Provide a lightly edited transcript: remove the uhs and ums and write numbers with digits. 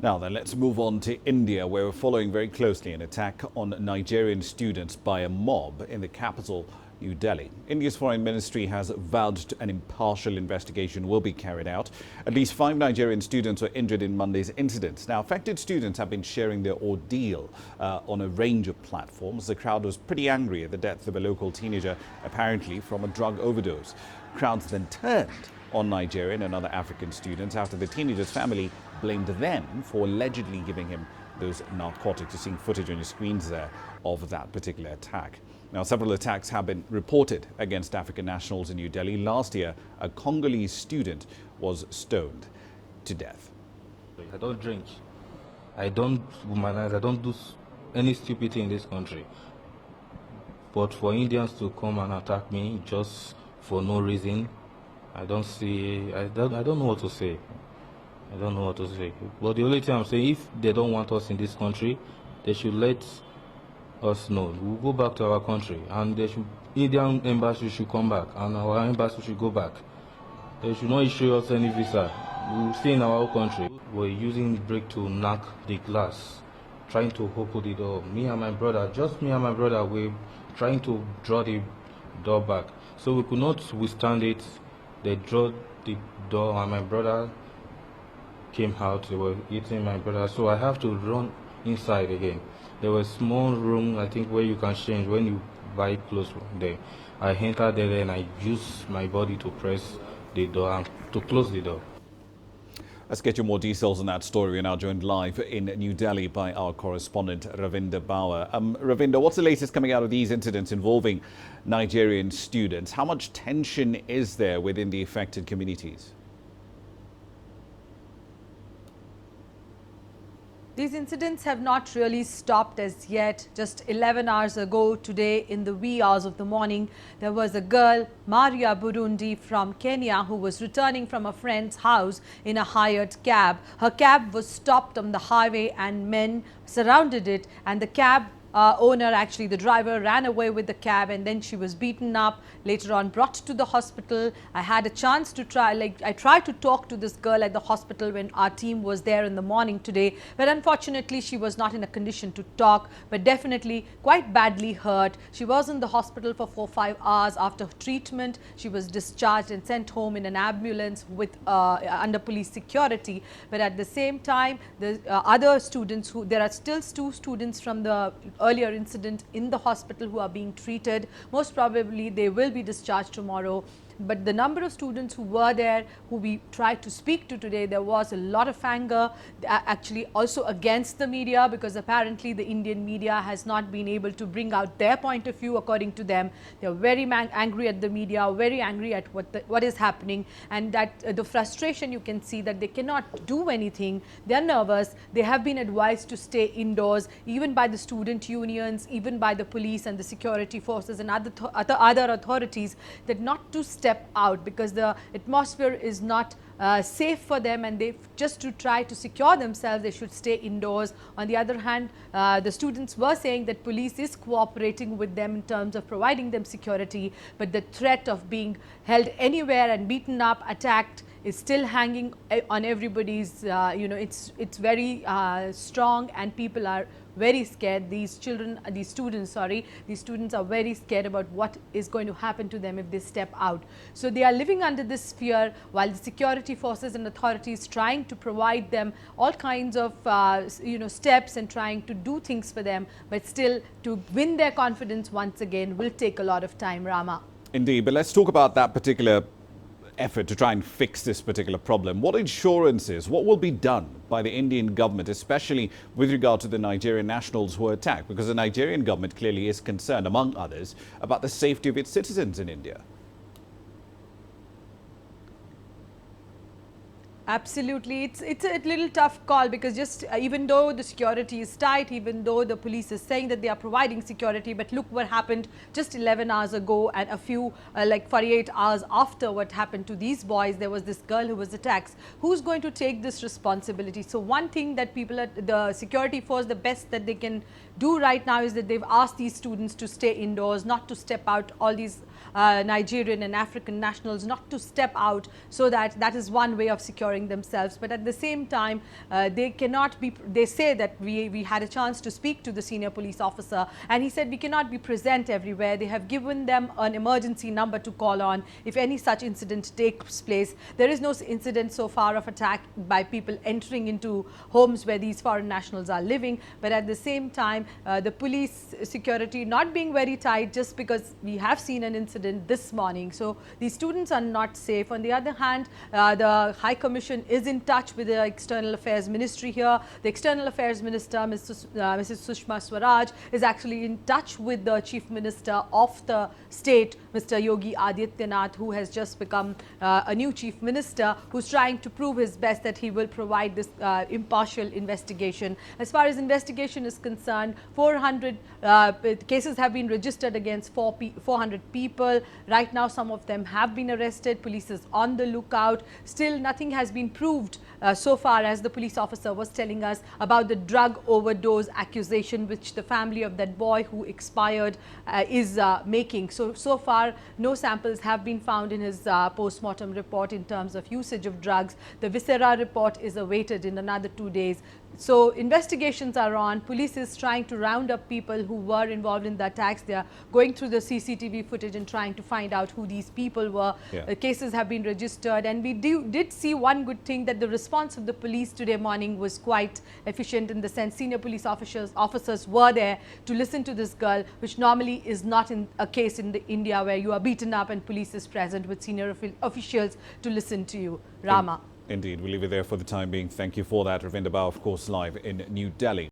Now then, let's move on to India, where we're following very closely an attack on Nigerian students by a mob in the capital, New Delhi. India's foreign ministry has vowed an impartial investigation will be carried out. At least 5 Nigerian students were injured in Monday's incident. Now, affected students have been sharing their ordeal on a range of platforms. The crowd was pretty angry at the death of a local teenager, apparently from a drug overdose. Crowds then turned on Nigerian and other African students after the teenager's family blamed them for allegedly giving him those narcotics. You're seeing footage on your screens there of that particular attack. Now, several attacks have been reported against African nationals in New Delhi. Last year, a Congolese student was stoned to death. I don't drink. I don't womanize. I don't do any stupid thing in this country. But for Indians to come and attack me just for no reason, I don't know what to say. I don't know what to say. But the only thing I'm saying, if they don't want us in this country, they should let us know. We'll go back to our country, and Indian embassy should come back, and our embassy should go back. They should not issue us any visa. We'll stay in our own country. We're using brick to knock the glass, trying to open the door. Me and my brother, just me and my brother, we're trying to draw the door back. So we could not withstand it. They drew the door, and my brother came out. They were eating my brother, so I have to run inside again. There was a small room, I think, where you can change when you buy clothes there. I entered there and I used my body to press the door and to close the door. Let's get you more details on that story. We're now joined live in New Delhi by our correspondent, Ravinder Bauer. Ravinder, what's the latest coming out of these incidents involving Nigerian students? How much tension is there within the affected communities? These incidents have not really stopped as yet. Just 11 hours ago today, in the wee hours of the morning, there was a girl, Maria Burundi from Kenya, who was returning from a friend's house in a hired cab. Her cab was stopped on the highway and men surrounded it, and the cab owner, actually the driver, ran away with the cab, and then she was beaten up, later on brought to the hospital. I had a chance to I tried to talk to this girl at the hospital when our team was there in the morning today, but unfortunately she was not in a condition to talk, but definitely quite badly hurt. She was in the hospital for 4-5 hours. After treatment, she was discharged and sent home in an ambulance with under police security. But at the same time, the other students, there are still 2 students from the earlier incident in the hospital who are being treated. Most probably they will be discharged tomorrow. But the number of students who were there, who we tried to speak to today, there was a lot of anger, actually also against the media, because apparently the Indian media has not been able to bring out their point of view. According to them, they are very angry at the media, very angry at what is happening, and that the frustration, you can see that they cannot do anything. They are nervous. They have been advised to stay indoors, even by the student unions, even by the police and the security forces and other authorities, that not to step out because the atmosphere is not safe for them, and they just to try to secure themselves, they should stay indoors. On the other hand, the students were saying that police is cooperating with them in terms of providing them security, but the threat of being held anywhere and beaten up, attacked, is still hanging on everybody's, it's very strong, and people are very scared. These students are very scared about what is going to happen to them if they step out. So they are living under this fear, while the security forces and authorities trying to provide them all kinds of steps and trying to do things for them, but still to win their confidence once again will take a lot of time, Rama. Indeed, but let's talk about that particular effort to try and fix this particular problem. What assurances, what will be done by the Indian government, especially with regard to the Nigerian nationals who were attacked? Because the Nigerian government clearly is concerned, among others, about the safety of its citizens in India. Absolutely. It's a little tough call, because just even though the security is tight, even though the police is saying that they are providing security, but look what happened just 11 hours ago, and a few like 48 hours after what happened to these boys, there was this girl who was attacked. Who's going to take this responsibility? So one thing that people at the security force, the best that they can do right now is that they've asked these students to stay indoors, not to step out. All these Nigerian and African nationals not to step out, so that is one way of securing themselves. But at the same time, they cannot be, they say that we had a chance to speak to the senior police officer, and he said we cannot be present everywhere. They have given them an emergency number to call on if any such incident takes place. There is no incident so far of attack by people entering into homes where these foreign nationals are living, but at the same time, the police security not being very tight, just because we have seen an incident this morning. So these students are not safe. On the other hand, the High Commission is in touch with the External Affairs Ministry here. The External Affairs Minister, Mrs. Sushma Swaraj, is actually in touch with the Chief Minister of the state, Mr. Yogi Adityanath, who has just become a new Chief Minister, who's trying to prove his best that he will provide this impartial investigation. As far as investigation is concerned, 400 cases have been registered against 400 people. Right now, some of them have been arrested. Police is on the lookout. Still, nothing has been proved so far, as the police officer was telling us, about the drug overdose accusation which the family of that boy who expired is making. So far, no samples have been found in his post-mortem report in terms of usage of drugs. The viscera report is awaited in another 2 days. So investigations are on. Police is trying to round up people who were involved in the attacks. They are going through the CCTV footage and trying to find out who these people were. Yeah. Cases have been registered, and we did see one good thing, that the response of the police today morning was quite efficient, in the sense senior police officers were there to listen to this girl, which normally is not in a case in India where you are beaten up and police is present with senior officials to listen to you. Rama. Indeed, we'll leave it there for the time being. Thank you for that. Ravinder Bau, of course, live in New Delhi.